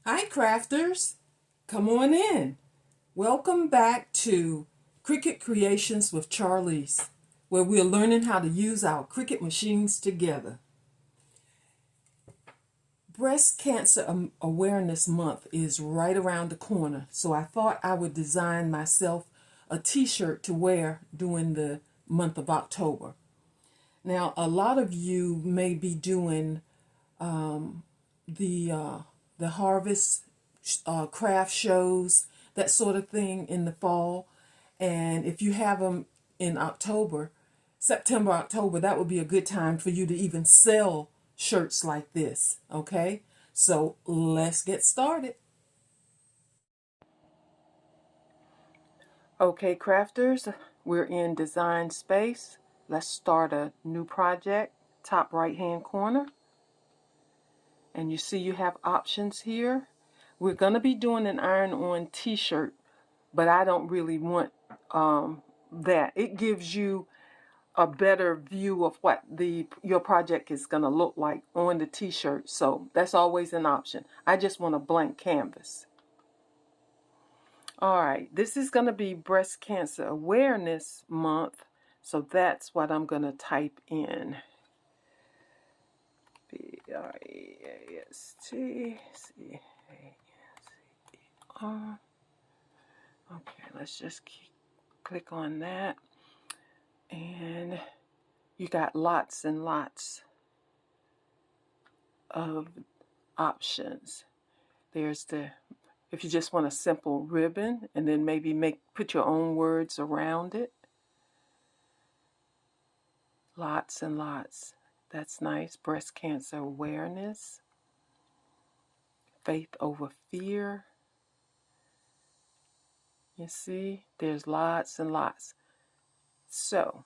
Hi crafters, come on in. Welcome back to Cricut Creations with Charlease, where we're learning how to use our Cricut machines together. Breast Cancer Awareness Month is right around the corner, so I thought I would design myself a t-shirt to wear during the month of October. Now, a lot of you may be doing the harvest craft shows, that sort of thing in the fall. And if you have them in October, September, October, that would be a good time for you to even sell shirts like this. Okay, so let's get started. Okay, crafters, we're in design space. Let's start a new project. Top right hand corner. And you see you have options here. We're going to be doing an iron-on t-shirt, but I don't really want that. It gives you a better view of what your project is going to look like on the t-shirt. So that's always an option. I just want a blank canvas. All right, this is going to be Breast Cancer Awareness Month. So that's what I'm going to type in. B-R-E-A-S-T-C-A-N-C-E-R. Okay, let's just click on that. And you got lots and lots of options. There's if you just want a simple ribbon and then maybe put your own words around it. Lots and lots. That's nice. Breast cancer awareness. Faith over fear. You see, there's lots and lots. So,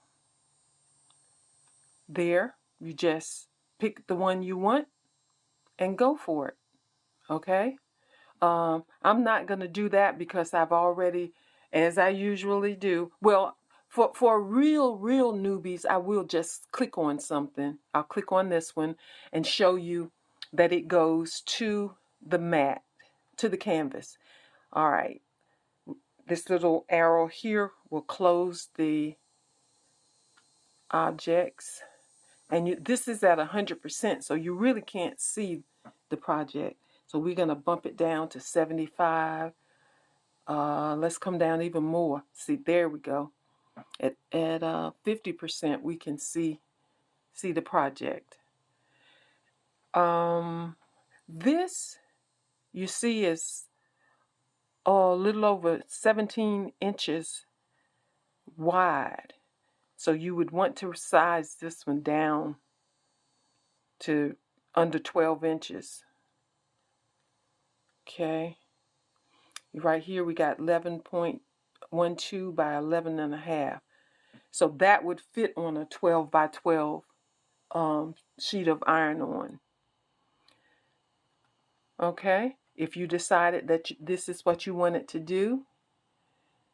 there, you just pick the one you want and go for it. Okay? I'm not going to do that because I've already, as I usually do, well, for real newbies, I will just click on something. I'll click on this one and show you that it goes to the mat, to the canvas. All right. This little arrow here will close the objects. And this is at 100%, so you really can't see the project. So we're going to bump it down to 75. Let's come down even more. See, there we go. At 50%, we can see the project. This, you see, is a little over 17 inches wide. So you would want to size this one down to under 12 inches. Okay. Right here we got 11.12 by 11.5. So that would fit on a 12 by 12 sheet of iron-on. Okay. If you decided that this is what you wanted to do,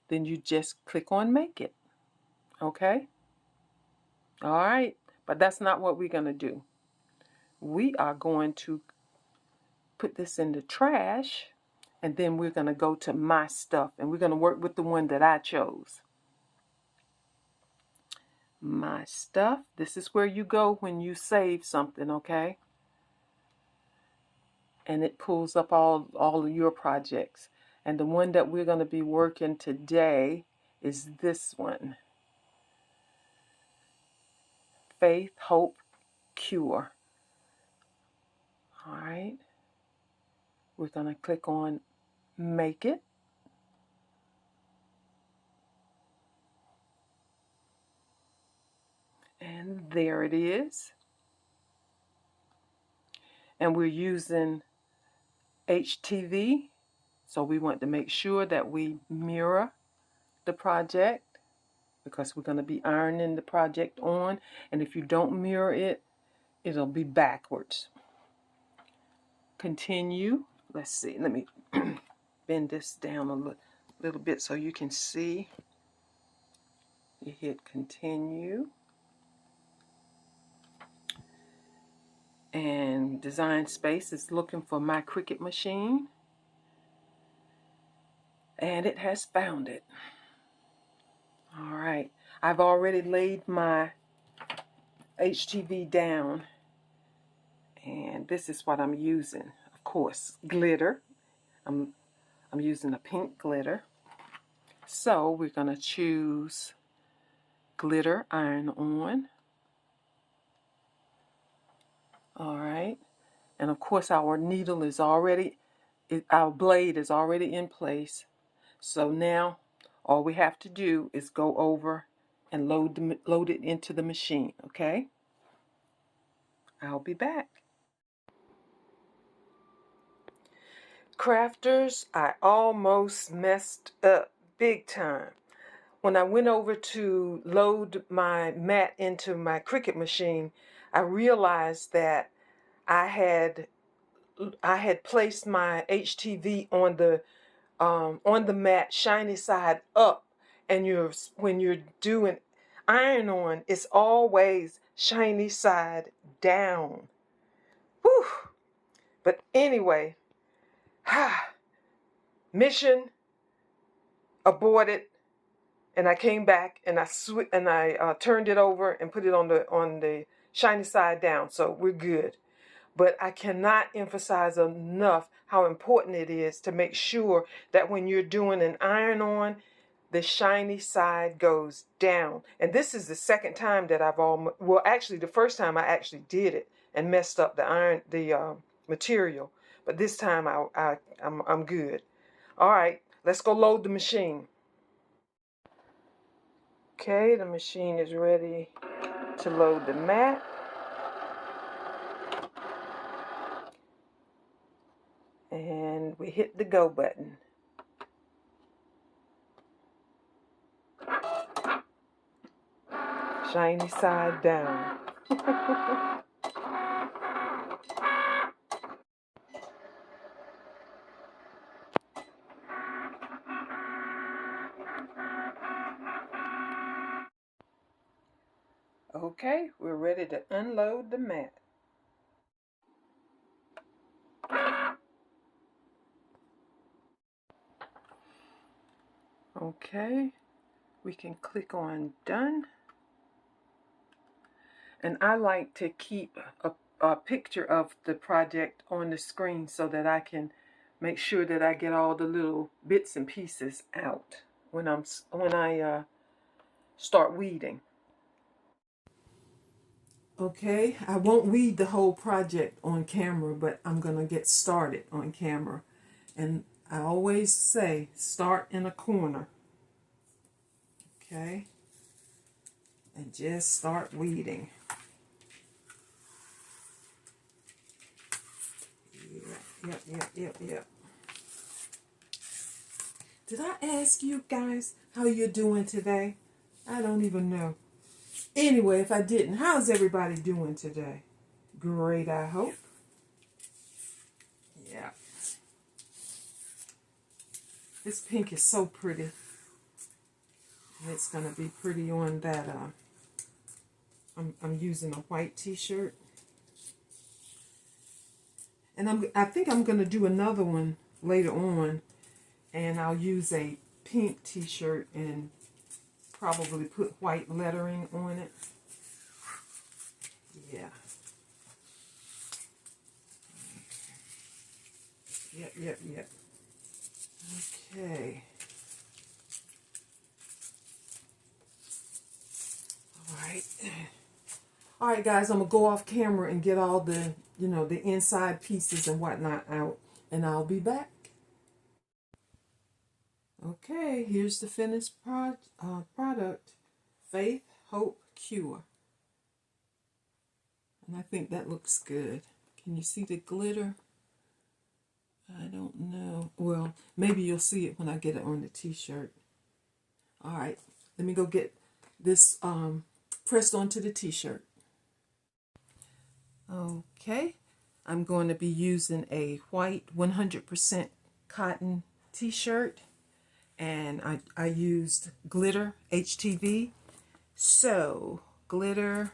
then you just click on Make It. Okay. All right. But that's not what we're going to do. We are going to put this in the trash, and then we're going to go to My Stuff, and we're going to work with the one that I chose. My Stuff. This is where you go when you save something, okay? And it pulls up all of your projects. And the one that we're going to be working today is this one. Faith, Hope, Cure. All right. We're going to click on Make It. And there it is. And we're using HTV. So we want to make sure that we mirror the project because we're going to be ironing the project on. And if you don't mirror it, it'll be backwards. Continue. Let's see. Let me bend this down a little bit so you can see. You hit continue. And Design Space is looking for my Cricut machine. And it has found it. All right, I've already laid my HTV down, and this is what I'm using. Of course, glitter. I'm using a pink glitter. So we're going to choose glitter iron on. All right, and of course our needle is already, our blade is already in place. So now all we have to do is go over and load it into the machine, okay? I'll be back. Crafters, I almost messed up big time. When I went over to load my mat into my Cricut machine, I realized that I had placed my HTV on the mat, shiny side up, and when you're doing iron on, it's always shiny side down. Whew. But anyway, mission aborted, and I came back and I turned it over and put it on the shiny side down. So we're good. But I cannot emphasize enough how important it is to make sure that when you're doing an iron on, the shiny side goes down. And this is the second time that actually the first time I actually did it and messed up the material. But this time I'm good. All right, let's go load the machine. Okay, the machine is ready to load the mat. And we hit the go button. Shiny side down. Okay, we're ready to unload the mat. Okay, we can click on done. And I like to keep a picture of the project on the screen so that I can make sure that I get all the little bits and pieces out when I start weeding. Okay, I won't weed the whole project on camera, but I'm going to get started on camera. And I always say, start in a corner. Okay, and just start weeding. Yep. Did I ask you guys how you're doing today? I don't even know. Anyway, if I didn't, how's everybody doing today? Great, I hope. Yeah. This pink is so pretty. And it's going to be pretty on that. I'm using a white t-shirt. And I think I'm going to do another one later on. And I'll use a pink t-shirt and probably put white lettering on it. Yeah. Yep. Okay. All right, guys, I'm going to go off camera and get all the, the inside pieces and whatnot out, and I'll be back. Okay, here's the finished product, Faith, Hope, Cure. And I think that looks good. Can you see the glitter? I don't know. Well, maybe you'll see it when I get it on the t-shirt. All right, let me go get this pressed onto the t-shirt. Okay, I'm going to be using a white 100% cotton t-shirt, and I used glitter HTV. So glitter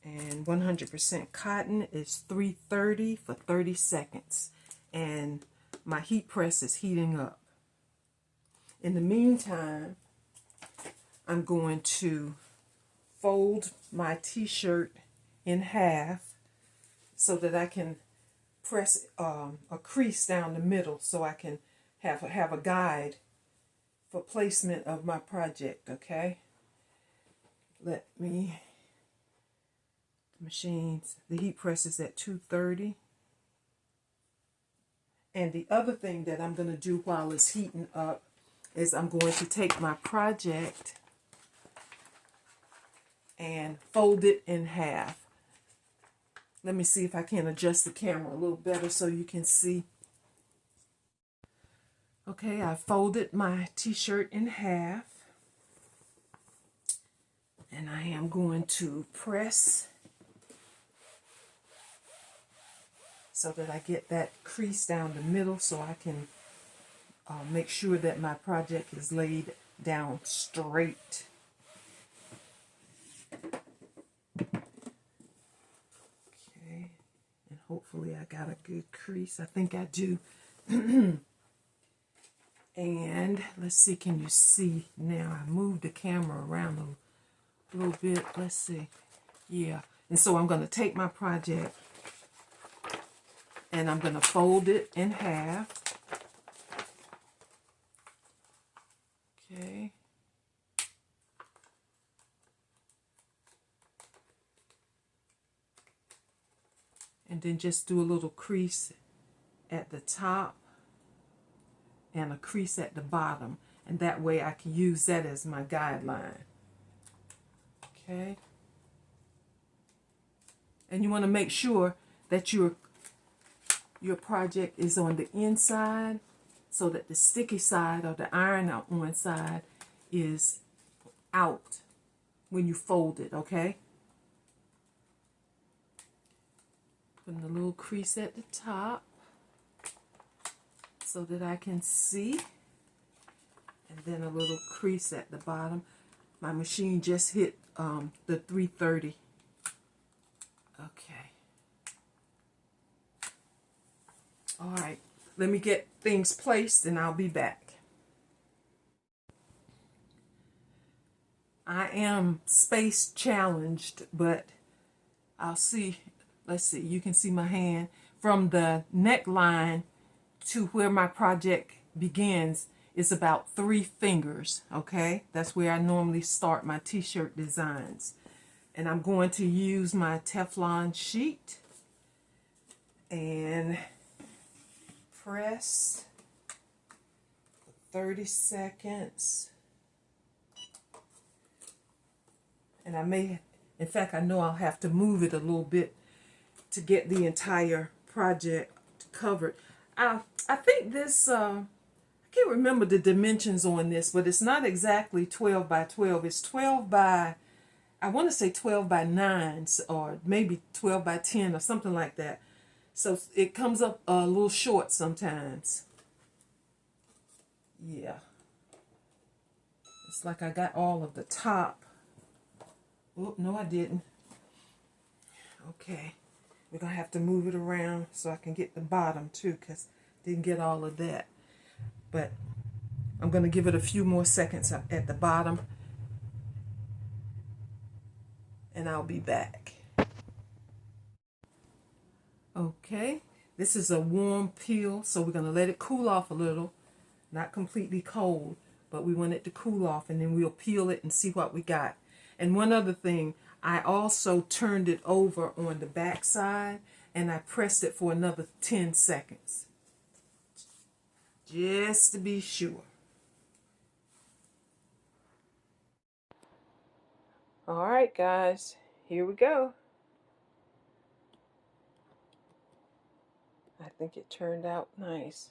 and 100% cotton is 330 for 30 seconds, and my heat press is heating up. In the meantime, I'm going to fold my t-shirt in half so that I can press a crease down the middle so I can have a guide for placement of my project, okay? The heat press is at 230. And the other thing that I'm going to do while it's heating up is I'm going to take my project and fold it in half. Let me see if I can adjust the camera a little better so you can see. Okay, I folded my t-shirt in half. And I am going to press so that I get that crease down the middle so I can make sure that my project is laid down straight. Okay, and hopefully I got a good crease. I think I do. And let's see, can you see now? I moved the camera around a little bit. Let's see. Yeah, and so I'm going to take my project and I'm going to fold it in half. Okay. And then just do a little crease at the top and a crease at the bottom. And that way I can use that as my guideline. Okay. And you want to make sure that your project is on the inside so that the sticky side or the iron-on side is out when you fold it, okay? Putting a little crease at the top so that I can see, and then a little crease at the bottom. My machine just hit the 330. Okay. All right, let me get things placed and I'll be back. I am space challenged, but I'll see. Let's see, you can see my hand. From the neckline to where my project begins is about 3 fingers, okay? That's where I normally start my t-shirt designs. And I'm going to use my Teflon sheet and press for 30 seconds. And I may, in fact, I know I'll have to move it a little bit to get the entire project covered. I think this, I can't remember the dimensions on this, but it's not exactly 12 by 12. It's 12 by, I want to say 12 by 9 or maybe 12 by 10 or something like that. So it comes up a little short sometimes. Yeah. It's like I got all of the top. Oh, no, I didn't. Okay. We're going to have to move it around so I can get the bottom too, because I didn't get all of that. But I'm going to give it a few more seconds at the bottom. And I'll be back. Okay, this is a warm peel, so we're going to let it cool off a little. Not completely cold, but we want it to cool off, and then we'll peel it and see what we got. And one other thing, I also turned it over on the back side, and I pressed it for another 10 seconds. Just to be sure. All right, guys, here we go. I think it turned out nice.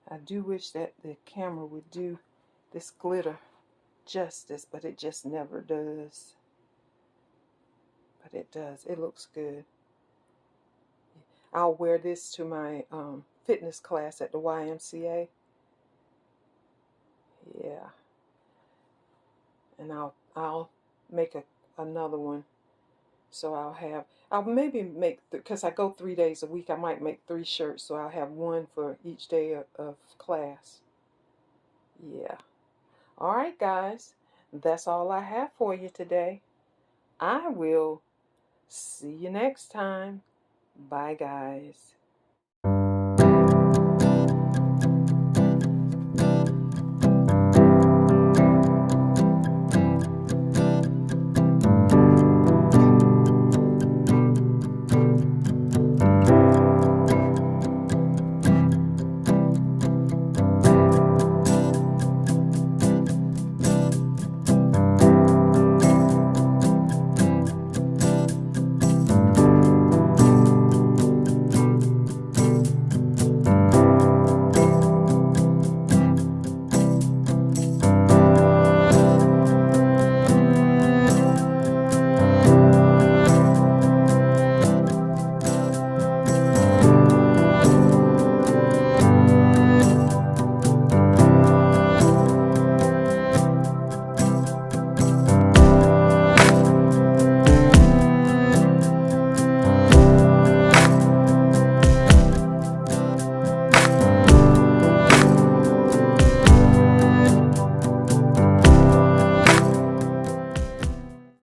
I do wish that the camera would do this glitter justice, but it just never does. But it does. It looks good. I'll wear this to my fitness class at the YMCA. Yeah. And I'll make another one. So I'll maybe make, because I go 3 days a week, I might make 3 shirts, so I'll have one for each day of class. Yeah. All right, guys. That's all I have for you today. I will see you next time. Bye, guys.